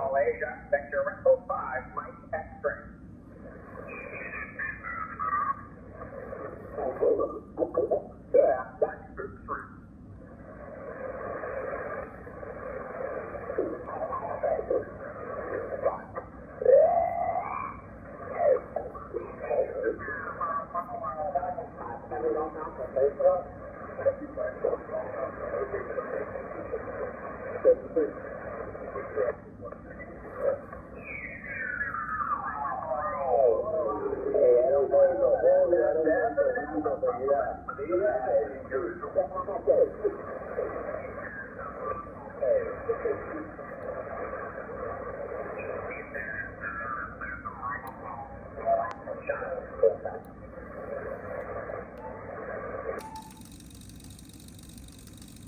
All Asia, Victor Echo 5, Mike X-Ray. Yeah, that's the truth.